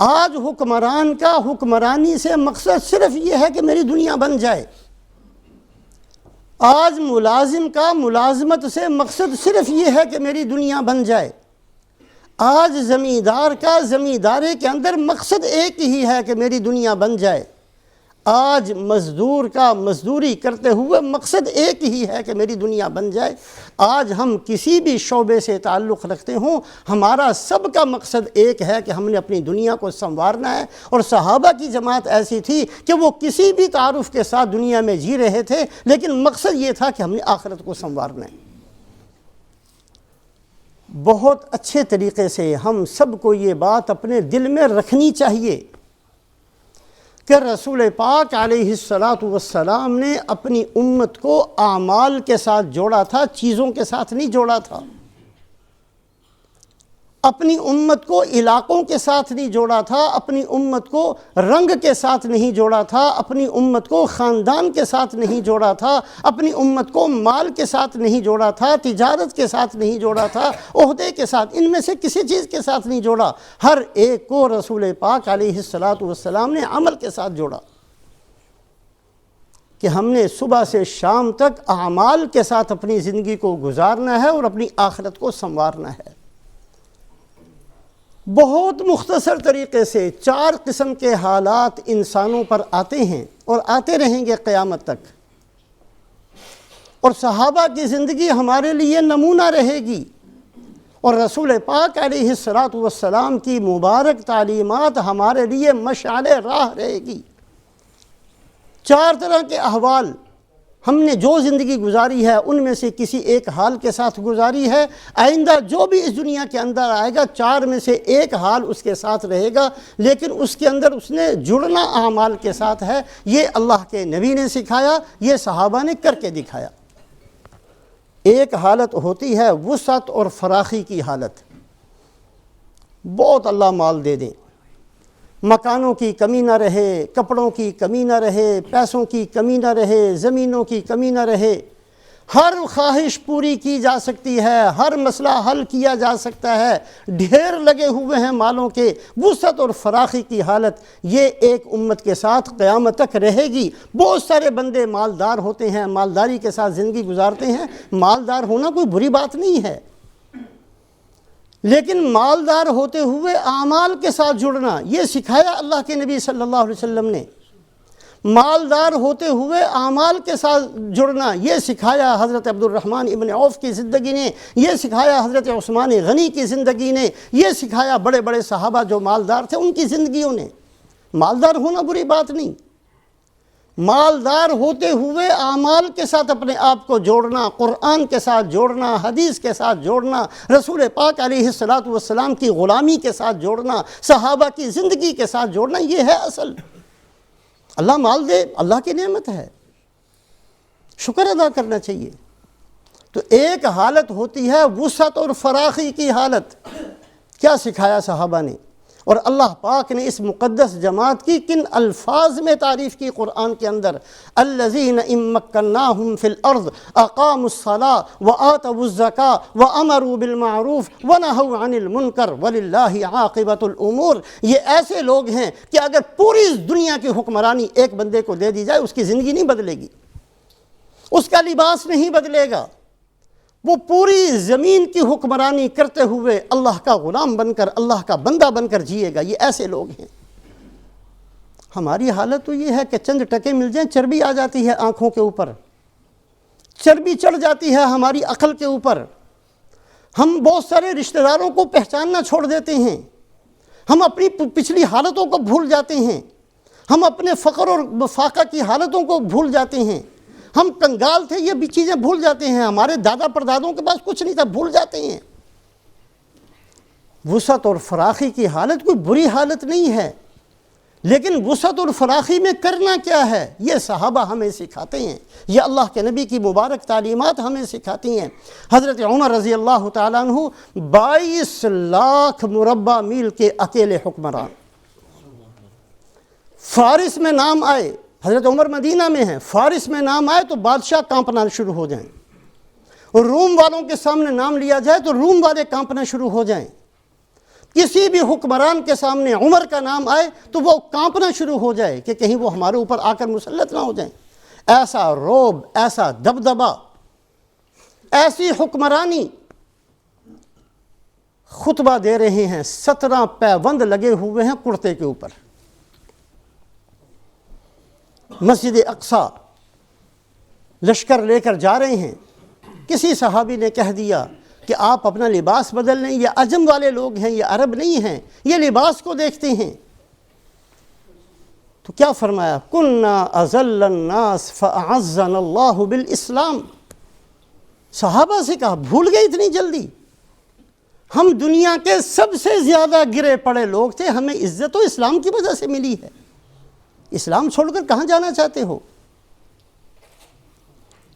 آج حکمران کا حکمرانی سے مقصد صرف یہ ہے کہ میری دنیا بن جائے. آج ملازم کا ملازمت سے مقصد صرف یہ ہے کہ میری دنیا بن جائے. آج زمیندار کا زمینداری کے اندر مقصد ایک ہی ہے کہ میری دنیا بن جائے. آج مزدور کا مزدوری کرتے ہوئے مقصد ایک ہی ہے کہ میری دنیا بن جائے. آج ہم کسی بھی شعبے سے تعلق رکھتے ہوں، ہمارا سب کا مقصد ایک ہے کہ ہم نے اپنی دنیا کو سنوارنا ہے. اور صحابہ کی جماعت ایسی تھی کہ وہ کسی بھی تعارف کے ساتھ دنیا میں جی رہے تھے، لیکن مقصد یہ تھا کہ ہم نے آخرت کو سنوارنا ہے. بہت اچھے طریقے سے ہم سب کو یہ بات اپنے دل میں رکھنی چاہیے کہ رسول پاک علیہ السلام نے اپنی امت کو اعمال کے ساتھ جوڑا تھا، چیزوں کے ساتھ نہیں جوڑا تھا. اپنی امت کو علاقوں کے ساتھ نہیں جوڑا تھا، اپنی امت کو رنگ کے ساتھ نہیں جوڑا تھا، اپنی امت کو خاندان کے ساتھ نہیں جوڑا تھا، اپنی امت کو مال کے ساتھ نہیں جوڑا تھا، تجارت کے ساتھ نہیں جوڑا تھا، عہدے کے ساتھ، ان میں سے کسی چیز کے ساتھ نہیں جوڑا. ہر ایک کو رسول پاک علیہ السلام نے عمل کے ساتھ جوڑا کہ ہم نے صبح سے شام تک اعمال کے ساتھ اپنی زندگی کو گزارنا ہے اور اپنی آخرت کو سنوارنا ہے. بہت مختصر طریقے سے 4 قسم کے حالات انسانوں پر آتے ہیں اور آتے رہیں گے قیامت تک، اور صحابہ کی زندگی ہمارے لیے نمونہ رہے گی، اور رسول پاک علیہ السلام کی مبارک تعلیمات ہمارے لیے مشعل راہ رہے گی. 4 طرح کے احوال ہم نے جو زندگی گزاری ہے ان میں سے کسی ایک حال کے ساتھ گزاری ہے. آئندہ جو بھی اس دنیا کے اندر آئے گا 4 میں سے ایک حال اس کے ساتھ رہے گا، لیکن اس کے اندر اس نے جڑنا اعمال کے ساتھ ہے. یہ اللہ کے نبی نے سکھایا، یہ صحابہ نے کر کے دکھایا. ایک حالت ہوتی ہے وسعت اور فراخی کی حالت. بہت اللہ مال دے دیں، مکانوں کی کمی نہ رہے، کپڑوں کی کمی نہ رہے، پیسوں کی کمی نہ رہے، زمینوں کی کمی نہ رہے، ہر خواہش پوری کی جا سکتی ہے، ہر مسئلہ حل کیا جا سکتا ہے، ڈھیر لگے ہوئے ہیں مالوں کے. وسعت اور فراخی کی حالت یہ ایک امت کے ساتھ قیامت تک رہے گی. بہت سارے بندے مالدار ہوتے ہیں، مالداری کے ساتھ زندگی گزارتے ہیں. مالدار ہونا کوئی بری بات نہیں ہے، لیکن مالدار ہوتے ہوئے اعمال کے ساتھ جڑنا یہ سکھایا اللہ کے نبی صلی اللہ علیہ وسلم نے. مالدار ہوتے ہوئے اعمال کے ساتھ جڑنا یہ سکھایا حضرت عبد الرحمن ابن عوف کی زندگی نے، یہ سکھایا حضرت عثمان غنی کی زندگی نے، یہ سکھایا بڑے بڑے صحابہ جو مالدار تھے ان کی زندگیوں نے. مالدار ہونا بری بات نہیں، مالدار ہوتے ہوئے اعمال کے ساتھ اپنے آپ کو جوڑنا، قرآن کے ساتھ جوڑنا، حدیث کے ساتھ جوڑنا، رسول پاک علیہ السلام کی غلامی کے ساتھ جوڑنا، صحابہ کی زندگی کے ساتھ جوڑنا، یہ ہے اصل. اللہ مال دے، اللہ کی نعمت ہے، شکر ادا کرنا چاہیے. تو ایک حالت ہوتی ہے وسعت اور فراخی کی حالت. کیا سکھایا صحابہ نے، اور اللہ پاک نے اس مقدس جماعت کی کن الفاظ میں تعریف کی قرآن کے اندر. الذین ان مکناہم فی الارض اقاموا الصلاۃ وآتوا الزکاۃ وامروا بالمعروف ونہوا عن المنکر وللہ عاقبۃ الامور. یہ ایسے لوگ ہیں کہ اگر پوری دنیا کی حکمرانی ایک بندے کو دے دی جائے اس کی زندگی نہیں بدلے گی، اس کا لباس نہیں بدلے گا، وہ پوری زمین کی حکمرانی کرتے ہوئے اللہ کا غلام بن کر، اللہ کا بندہ بن کر جیے گا. یہ ایسے لوگ ہیں. ہماری حالت تو یہ ہے کہ چند ٹکے مل جائیں چربی آ جاتی ہے آنکھوں کے اوپر، چربی چڑھ جاتی ہے ہماری عقل کے اوپر. ہم بہت سارے رشتہ داروں کو پہچاننا چھوڑ دیتے ہیں، ہم اپنی پچھلی حالتوں کو بھول جاتے ہیں، ہم اپنے فقر اور فاقہ کی حالتوں کو بھول جاتے ہیں، ہم کنگال تھے یہ بھی چیزیں بھول جاتے ہیں، ہمارے دادا پردادوں کے پاس کچھ نہیں تھا، بھول جاتے ہیں. وسعت اور فراخی کی حالت کوئی بری حالت نہیں ہے، لیکن وسعت اور فراخی میں کرنا کیا ہے یہ صحابہ ہمیں سکھاتے ہیں، یہ اللہ کے نبی کی مبارک تعلیمات ہمیں سکھاتی ہیں. حضرت عمر رضی اللہ تعالیٰ عنہ 22 لاکھ مربع میل کے اکیلے حکمران. فارس میں نام آئے، حضرت عمر مدینہ میں ہیں، فارس میں نام آئے تو بادشاہ کانپنا شروع ہو جائیں، اور روم والوں کے سامنے نام لیا جائے تو روم والے کانپنا شروع ہو جائیں. کسی بھی حکمران کے سامنے عمر کا نام آئے تو وہ کانپنا شروع ہو جائے کہ کہیں وہ ہمارے اوپر آ کر مسلط نہ ہو جائیں۔ ایسا رعب، ایسا دبدبا، ایسی حکمرانی۔ خطبہ دے رہے ہیں، 17 پیوند لگے ہوئے ہیں کرتے کے اوپر، مسجد اقصی لشکر لے کر جا رہے ہیں۔ کسی صحابی نے کہہ دیا کہ آپ اپنا لباس بدل لیں، یہ عجم والے لوگ ہیں، یہ عرب نہیں ہیں، یہ لباس کو دیکھتے ہیں۔ تو کیا فرمایا؟ کُنَّا أَذَلَّ النَّاسِ فَأَعَزَّنَا اللَّهُ بِالْإِسْلَامِ۔ صحابہ سے کہا بھول گئے اتنی جلدی؟ ہم دنیا کے سب سے زیادہ گرے پڑے لوگ تھے، ہمیں عزت تو اسلام کی وجہ سے ملی ہے۔ اسلام چھوڑ کر کہاں جانا چاہتے ہو؟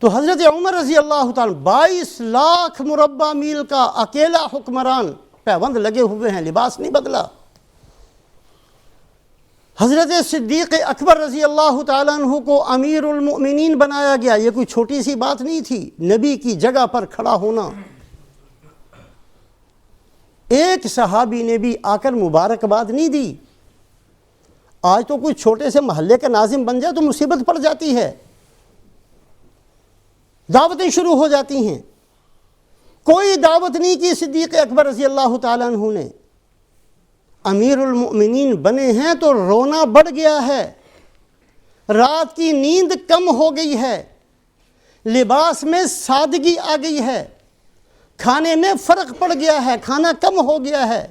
تو حضرت عمر رضی اللہ تعالیٰ 22 لاکھ مربع میل کا اکیلا حکمران، پیوند لگے ہوئے ہیں، لباس نہیں بدلا۔ حضرت صدیق اکبر رضی اللہ تعالیٰ عنہ کو امیر المؤمنین بنایا گیا۔ یہ کوئی چھوٹی سی بات نہیں تھی، نبی کی جگہ پر کھڑا ہونا۔ ایک صحابی نے بھی آ کر مبارکباد نہیں دی۔ آج تو کوئی چھوٹے سے محلے کا ناظم بن جائے تو مصیبت پڑ جاتی ہے، دعوتیں شروع ہو جاتی ہیں۔ کوئی دعوت نہیں کی صدیق اکبر رضی اللہ تعالیٰ عنہ نے۔ امیر المؤمنین بنے ہیں تو رونا بڑھ گیا ہے، رات کی نیند کم ہو گئی ہے، لباس میں سادگی آ گئی ہے، کھانے میں فرق پڑ گیا ہے، کھانا کم ہو گیا ہے۔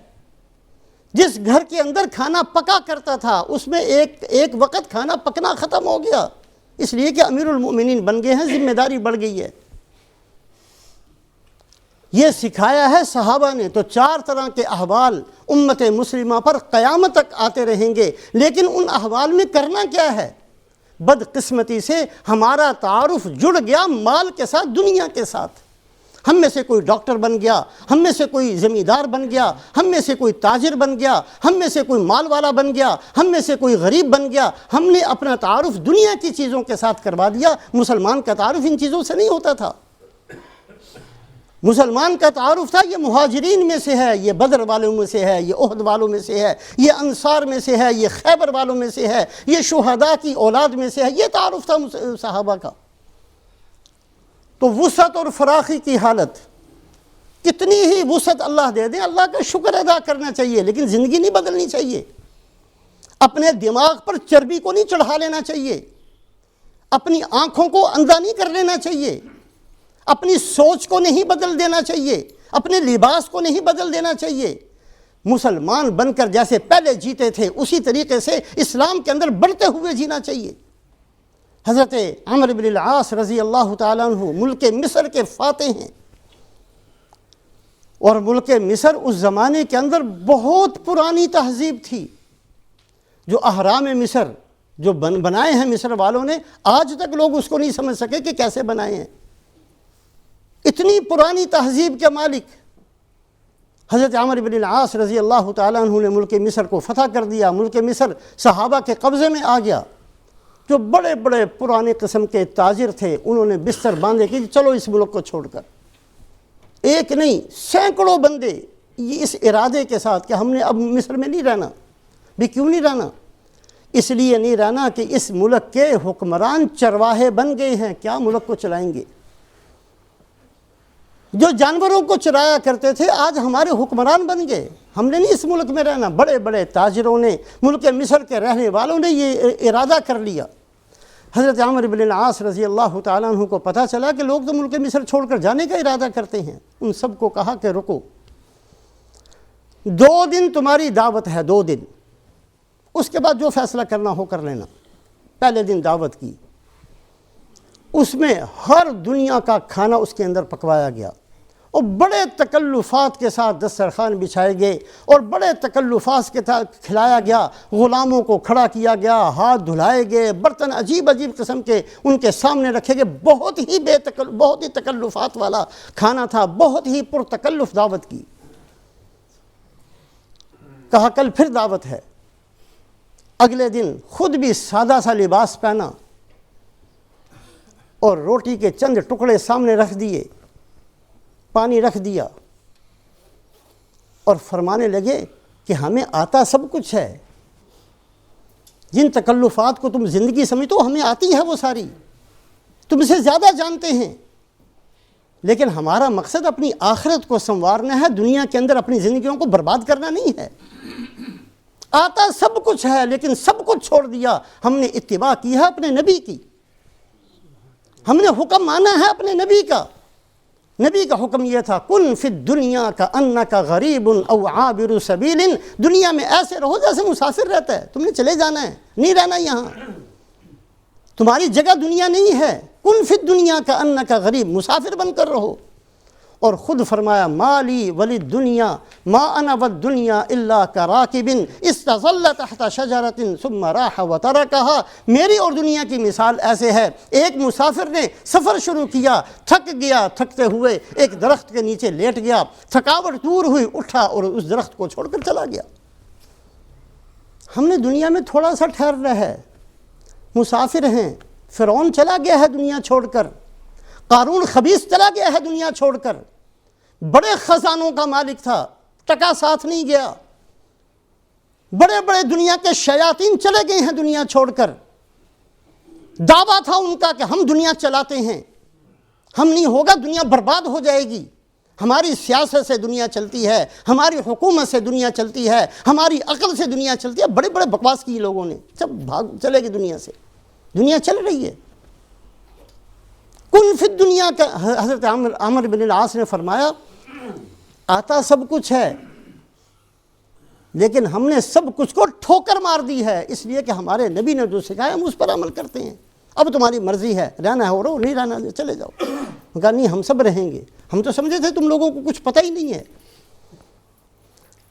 جس گھر کے اندر کھانا پکا کرتا تھا اس میں ایک وقت کھانا پکنا ختم ہو گیا، اس لیے کہ امیر المؤمنین بن گئے ہیں، ذمہ داری بڑھ گئی ہے۔ یہ سکھایا ہے صحابہ نے۔ تو 4 طرح کے احوال امت مسلمہ پر قیامت تک آتے رہیں گے، لیکن ان احوال میں کرنا کیا ہے؟ بدقسمتی سے ہمارا تعارف جڑ گیا مال کے ساتھ، دنیا کے ساتھ۔ ہم میں سے کوئی ڈاکٹر بن گیا، ہم میں سے کوئی زمیندار بن گیا، ہم میں سے کوئی تاجر بن گیا، ہم میں سے کوئی مال والا بن گیا، ہم میں سے کوئی غریب بن گیا۔ ہم نے اپنا تعارف دنیا کی چیزوں کے ساتھ کروا دیا۔ مسلمان کا تعارف ان چیزوں سے نہیں ہوتا تھا۔ مسلمان کا تعارف تھا یہ مہاجرین میں سے ہے، یہ بدر والوں میں سے ہے، یہ احد والوں میں سے ہے، یہ انصار میں سے ہے، یہ خیبر والوں میں سے ہے، یہ شہداء کی اولاد میں سے ہے۔ یہ تعارف تھا صحابہ کا۔ تو وسعت اور فراخی کی حالت، کتنی ہی وسعت اللہ دے دیں، اللہ کا شکر ادا کرنا چاہیے، لیکن زندگی نہیں بدلنی چاہیے۔ اپنے دماغ پر چربی کو نہیں چڑھا لینا چاہیے، اپنی آنکھوں کو اندھا نہیں کر لینا چاہیے، اپنی سوچ کو نہیں بدل دینا چاہیے، اپنے لباس کو نہیں بدل دینا چاہیے۔ مسلمان بن کر جیسے پہلے جیتے تھے اسی طریقے سے اسلام کے اندر بڑھتے ہوئے جینا چاہیے۔ حضرت عمرو بن العاص رضی اللہ تعالیٰ عنہ ملک مصر کے فاتح ہیں، اور ملک مصر اس زمانے کے اندر بہت پرانی تہذیب تھی۔ جو اہرام مصر جو بنائے ہیں مصر والوں نے، آج تک لوگ اس کو نہیں سمجھ سکے کہ کیسے بنائے ہیں۔ اتنی پرانی تہذیب کے مالک حضرت عمرو بن العاص رضی اللہ تعالیٰ عنہ نے ملک مصر کو فتح کر دیا۔ ملک مصر صحابہ کے قبضے میں آ گیا۔ جو بڑے بڑے پرانے قسم کے تاجر تھے انہوں نے بستر باندھے کہ چلو اس ملک کو چھوڑ کر، ایک نہیں سینکڑوں بندے اس ارادے کے ساتھ کہ ہم نے اب مصر میں نہیں رہنا۔ بھی کیوں نہیں رہنا؟ اس لیے نہیں رہنا کہ اس ملک کے حکمران چرواہے بن گئے ہیں، کیا ملک کو چلائیں گے؟ جو جانوروں کو چرایا کرتے تھے آج ہمارے حکمران بن گئے، ہم نے نہیں اس ملک میں رہنا۔ بڑے بڑے تاجروں نے، ملک مصر کے رہنے والوں نے یہ ارادہ کر لیا۔ حضرت عمرو بن العاص رضی اللہ تعالیٰ عنہ کو پتہ چلا کہ لوگ تو ملک مصر چھوڑ کر جانے کا ارادہ کرتے ہیں۔ ان سب کو کہا کہ رکو، 2 دن تمہاری دعوت ہے، 2 دن، اس کے بعد جو فیصلہ کرنا ہو کر لینا۔ پہلے دن دعوت کی، اس میں ہر دنیا کا کھانا اس کے اندر پکوایا گیا، اور بڑے تکلفات کے ساتھ دسترخوان بچھائے گئے، اور بڑے تکلفات کے ساتھ کھلایا گیا۔ غلاموں کو کھڑا کیا گیا، ہاتھ دھلائے گئے، برتن عجیب عجیب قسم کے ان کے سامنے رکھے گئے۔ بہت ہی تکلفات والا کھانا تھا، بہت ہی پرتکلف دعوت کی۔ کہا کل پھر دعوت ہے۔ اگلے دن خود بھی سادہ سا لباس پہنا اور روٹی کے چند ٹکڑے سامنے رکھ دیے، پانی رکھ دیا۔ اور فرمانے لگے کہ ہمیں آتا سب کچھ ہے، جن تکلفات کو تم زندگی سمجھتے ہو ہمیں آتی ہے وہ ساری، تم سے زیادہ جانتے ہیں، لیکن ہمارا مقصد اپنی آخرت کو سنوارنا ہے، دنیا کے اندر اپنی زندگیوں کو برباد کرنا نہیں ہے۔ آتا سب کچھ ہے لیکن سب کچھ چھوڑ دیا، ہم نے اتباع کی ہے اپنے نبی کی، ہم نے حکم مانا ہے اپنے نبی کا۔ نبی کا حکم یہ تھا کن فی الدنیا کأنک غریب او عابر سبیل، دنیا میں ایسے رہو جیسے مسافر رہتا ہے، تم نے چلے جانا ہے، نہیں رہنا یہاں، تمہاری جگہ دنیا نہیں ہے، کن فی الدنیا کأنک غریب، مسافر بن کر رہو۔ اور خود فرمایا مالی ولی دنیا ما انا والدنیا الا کراکب استظل تحت شجرۃ ثم راح وترکها، میری اور دنیا کی مثال ایسے ہے، ایک مسافر نے سفر شروع کیا، تھک گیا، تھکتے ہوئے ایک درخت کے نیچے لیٹ گیا، تھکاوٹ دور ہوئی، اٹھا اور اس درخت کو چھوڑ کر چلا گیا۔ ہم نے دنیا میں تھوڑا سا ٹھہرنا ہے، مسافر ہیں۔ فرعون چلا گیا ہے دنیا چھوڑ کر، قارون خبیث چلا گیا ہے دنیا چھوڑ کر، بڑے خزانوں کا مالک تھا، ٹکا ساتھ نہیں گیا، بڑے بڑے دنیا کے شیاطین چلے گئے ہیں دنیا چھوڑ کر، دعویٰ تھا ان کا کہ ہم دنیا چلاتے ہیں، ہم نہیں ہوگا دنیا برباد ہو جائے گی، ہماری سیاست سے دنیا چلتی ہے، ہماری حکومت سے دنیا چلتی ہے، ہماری عقل سے دنیا چلتی ہے، بڑے بڑے بکواس کی لوگوں نے، سب بھاگ چلے گی دنیا سے، دنیا چل رہی ہے۔ کن فی الدنیا کا حضرت عمر بن العاص نے فرمایا آتا سب کچھ ہے لیکن ہم نے سب کچھ کو ٹھوکر مار دی ہے، اس لیے کہ ہمارے نبی نے جو سکھایا ہم اس پر عمل کرتے ہیں، اب تمہاری مرضی ہے، رہنا ہے رہو، نہیں رہنا ہے چلے جاؤ۔ کہا نہیں ہم سب رہیں گے، ہم تو سمجھے تھے تم لوگوں کو کچھ پتہ ہی نہیں ہے۔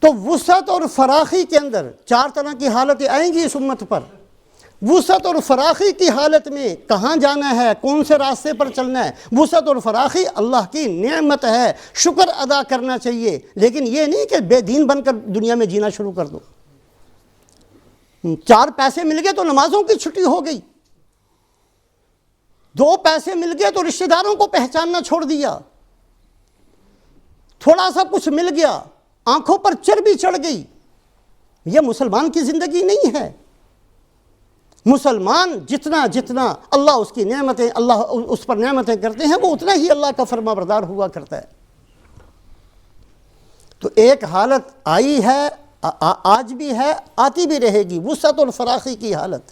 تو وسعت اور فراخی کے اندر چار طرح کی حالتیں آئیں گی اس امت پر۔ وسعت اور فراخی کی حالت میں کہاں جانا ہے، کون سے راستے پر چلنا ہے، وسعت اور فراخی اللہ کی نعمت ہے، شکر ادا کرنا چاہیے، لیکن یہ نہیں کہ بے دین بن کر دنیا میں جینا شروع کر دو۔ چار پیسے مل گئے تو نمازوں کی چھٹی ہو گئی، دو پیسے مل گئے تو رشتہ داروں کو پہچاننا چھوڑ دیا، تھوڑا سا کچھ مل گیا آنکھوں پر چربی چڑھ گئی۔ یہ مسلمان کی زندگی نہیں ہے۔ مسلمان جتنا جتنا اللہ اس کی نعمتیں، اللہ اس پر نعمتیں کرتے ہیں، وہ اتنا ہی اللہ کا فرما بردار ہوا کرتا ہے۔ تو ایک حالت آئی ہے، آج بھی ہے، آتی بھی رہے گی، وسعت اور فراخی کی حالت۔